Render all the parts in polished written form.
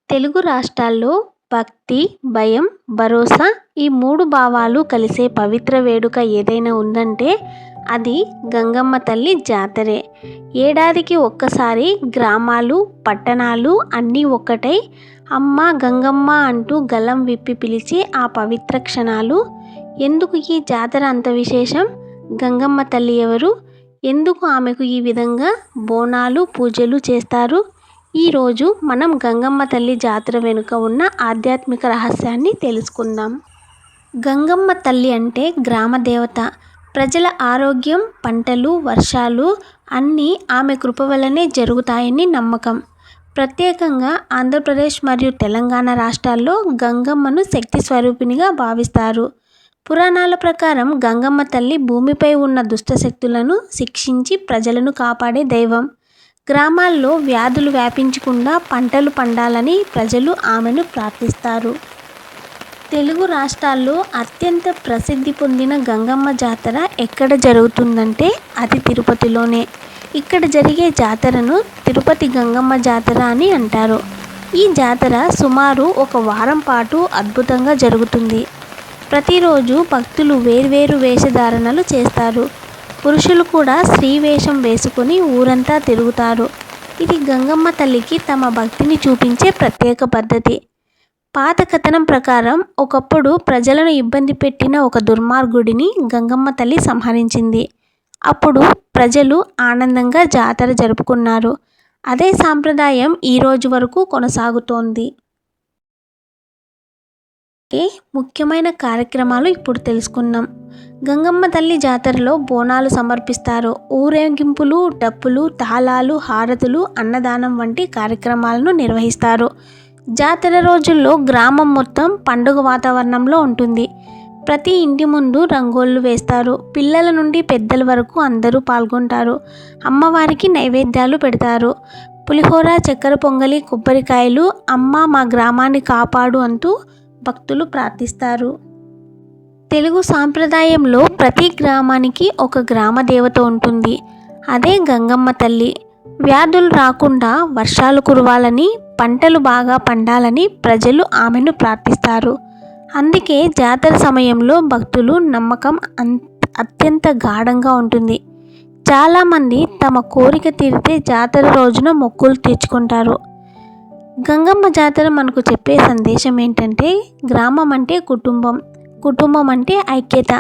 తెలుగు రాష్ట్రాల్లో భక్తి, భయం, భరోసా ఈ మూడు భావాలు కలిసే పవిత్ర వేడుక ఏదైనా ఉందంటే అది గంగమ్మ తల్లి జాతరే. ఏడాదికి ఒక్కసారి గ్రామాలు, పట్టణాలు అన్నీ ఒక్కటై అమ్మ గంగమ్మ అంటూ గళం విప్పి పిలిచే ఆ పవిత్ర క్షణాలు. ఎందుకు ఈ జాతర అంత విశేషం? గంగమ్మ తల్లి ఎవరు? ఎందుకు ఆమెకు ఈ విధంగా బోనాలు, పూజలు చేస్తారు? ఈరోజు మనం గంగమ్మ తల్లి జాతర వెనుక ఉన్న ఆధ్యాత్మిక రహస్యాన్ని తెలుసుకుందాం. గంగమ్మ తల్లి అంటే గ్రామ దేవత. ప్రజల ఆరోగ్యం, పంటలు, వర్షాలు అన్నీ ఆమె కృప వల్లనే జరుగుతాయని నమ్మకం. ప్రత్యేకంగా ఆంధ్రప్రదేశ్ మరియు తెలంగాణ రాష్ట్రాల్లో గంగమ్మను శక్తి స్వరూపిణిగా భావిస్తారు. పురాణాల ప్రకారం గంగమ్మ తల్లి భూమిపై ఉన్న దుష్టశక్తులను శిక్షించి ప్రజలను కాపాడే దైవం. గ్రామాల్లో వ్యాధులు వ్యాపించకుండా పంటలు పండాలని ప్రజలు ఆమెను ప్రార్థిస్తారు. తెలుగు రాష్ట్రాల్లో అత్యంత ప్రసిద్ధి పొందిన గంగమ్మ జాతర ఎక్కడ జరుగుతుందంటే అది తిరుపతిలోనే. ఇక్కడ జరిగే జాతరను తిరుపతి గంగమ్మ జాతర అని అంటారు. ఈ జాతర సుమారు ఒక వారం పాటు అద్భుతంగా జరుగుతుంది. ప్రతిరోజు భక్తులు వేర్వేరు వేషధారణలు చేస్తారు. పురుషులు కూడా స్త్రీ వేషం వేసుకొని ఊరంతా తిరుగుతారు. ఇది గంగమ్మ తల్లికి తమ భక్తిని చూపించే ప్రత్యేక పద్ధతి. పాత కథనం ప్రకారం ఒకప్పుడు ప్రజలను ఇబ్బంది పెట్టిన ఒక దుర్మార్గుడిని గంగమ్మ తల్లి సంహరించింది. అప్పుడు ప్రజలు ఆనందంగా జాతర జరుపుకున్నారు. అదే సాంప్రదాయం ఈ రోజు వరకు కొనసాగుతోంది. ముఖ్యమైన కార్యక్రమాలు ఇప్పుడు తెలుసుకుందాం. గంగమ్మ తల్లి జాతరలో బోనాలు సమర్పిస్తారు. ఊరేగింపులు, డప్పులు, తాళాలు, హారతులు, అన్నదానం వంటి కార్యక్రమాలను నిర్వహిస్తారు. జాతర రోజుల్లో గ్రామం మొత్తం పండుగ వాతావరణంలో ఉంటుంది. ప్రతి ఇంటి ముందు రంగోళ్ళు వేస్తారు. పిల్లల నుండి పెద్దల వరకు అందరూ పాల్గొంటారు. అమ్మవారికి నైవేద్యాలు పెడతారు. పులిహోర, చక్కెర పొంగలి, కొబ్బరికాయలు, అమ్మ మా గ్రామాన్ని కాపాడు అంటూ భక్తులు ప్రార్థిస్తారు. తెలుగు సాంప్రదాయంలో ప్రతి గ్రామానికి ఒక గ్రామ దేవత ఉంటుంది. అదే గంగమ్మ తల్లి. వ్యాధులు రాకుండా వర్షాలు కురవాలని, పంటలు బాగా పండాలని ప్రజలు ఆమెను ప్రార్థిస్తారు. అందుకే జాతర సమయంలో భక్తులు నమ్మకం అత్యంత గాఢంగా ఉంటుంది. చాలామంది తమ కోరిక తీరితే జాతర రోజున మొక్కులు తీర్చుకుంటారు. గంగమ్మ జాతర మనకు చెప్పే సందేశం ఏంటంటే గ్రామం అంటే కుటుంబం, కుటుంబం అంటే ఐక్యత.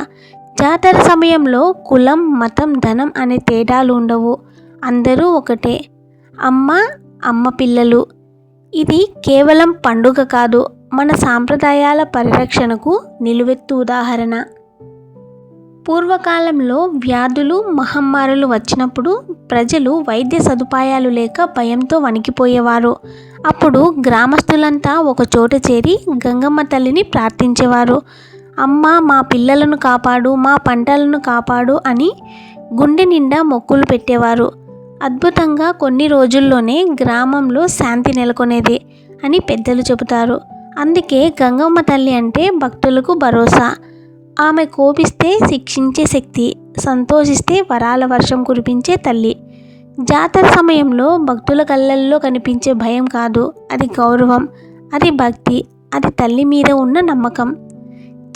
జాతర సమయంలో కులం, మతం, ధనం అనే తేడాలు ఉండవు. అందరూ ఒకటే. అమ్మ పిల్లలు. ఇది కేవలం పండుగ కాదు, మన సాంప్రదాయాల పరిరక్షణకు నిలువెత్తు ఉదాహరణ. పూర్వకాలంలో వ్యాధులు, మహమ్మారులు వచ్చినప్పుడు ప్రజలు వైద్య సదుపాయాలు లేక భయంతో వణికిపోయేవారు. అప్పుడు గ్రామస్తులంతా ఒక చోట చేరి గంగమ్మ తల్లిని ప్రార్థించేవారు. అమ్మ మా పిల్లలను కాపాడు, మా పంటలను కాపాడు అని గుండె నిండా మొక్కులు పెట్టేవారు. అద్భుతంగా కొన్ని రోజుల్లోనే గ్రామంలో శాంతి నెలకొనేది అని పెద్దలు చెబుతారు. అందుకే గంగమ్మ తల్లి అంటే భక్తులకు భరోసా. ఆమె కోపిస్తే శిక్షించే శక్తి, సంతోషిస్తే వరాల వర్షం కురిపించే తల్లి. జాతర సమయంలో భక్తుల కళ్ళల్లో కనిపించే భయం కాదు, అది గౌరవం, అది భక్తి, అది తల్లి మీద ఉన్న నమ్మకం.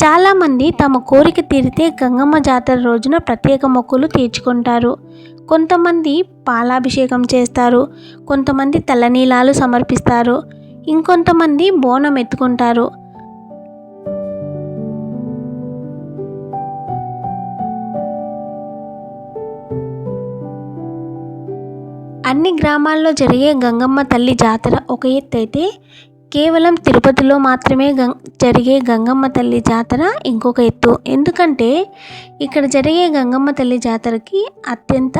చాలామంది తమ కోరిక తీరితే గంగమ్మ జాతర రోజున ప్రత్యేక మొక్కులు తీర్చుకుంటారు. కొంతమంది పాలాభిషేకం చేస్తారు, కొంతమంది తలనీలాలు సమర్పిస్తారు, ఇంకొంతమంది బోనం ఎత్తుకుంటారు. అన్ని గ్రామాల్లో జరిగే గంగమ్మ తల్లి జాతర ఒక ఎత్తు అయితే, కేవలం తిరుపతిలో మాత్రమే జరిగే గంగమ్మ తల్లి జాతర ఇంకొక ఎత్తు. ఎందుకంటే ఇక్కడ జరిగే గంగమ్మ తల్లి జాతరకి అత్యంత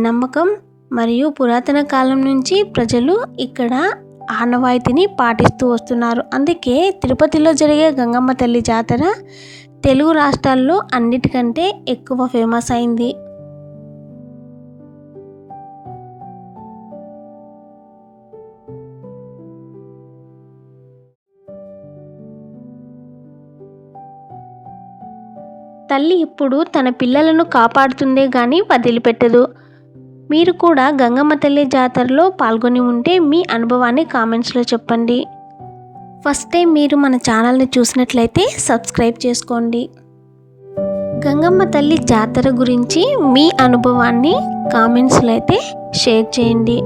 నమ్మకం మరియు పురాతన కాలం నుంచి ప్రజలు ఇక్కడ ఆనవాయితీని పాటిస్తూ వస్తున్నారు. అందుకే తిరుపతిలో జరిగే గంగమ్మ తల్లి జాతర తెలుగు రాష్ట్రాల్లో అన్నిటికంటే ఎక్కువ ఫేమస్ అయింది. తల్లి ఎప్పుడు తన పిల్లలను కాపాడుతుందే గాని వదిలిపెట్టదు. మీరు కూడా గంగమ్మ తల్లి జాతరలో పాల్గొని ఉంటే మీ అనుభవాన్ని కామెంట్స్లో చెప్పండి. ఫస్ట్ టైం మీరు మన ఛానల్ని చూసినట్లయితే సబ్స్క్రైబ్ చేసుకోండి. గంగమ్మ తల్లి జాతర గురించి మీ అనుభవాన్ని కామెంట్స్లో అయితే షేర్ చేయండి.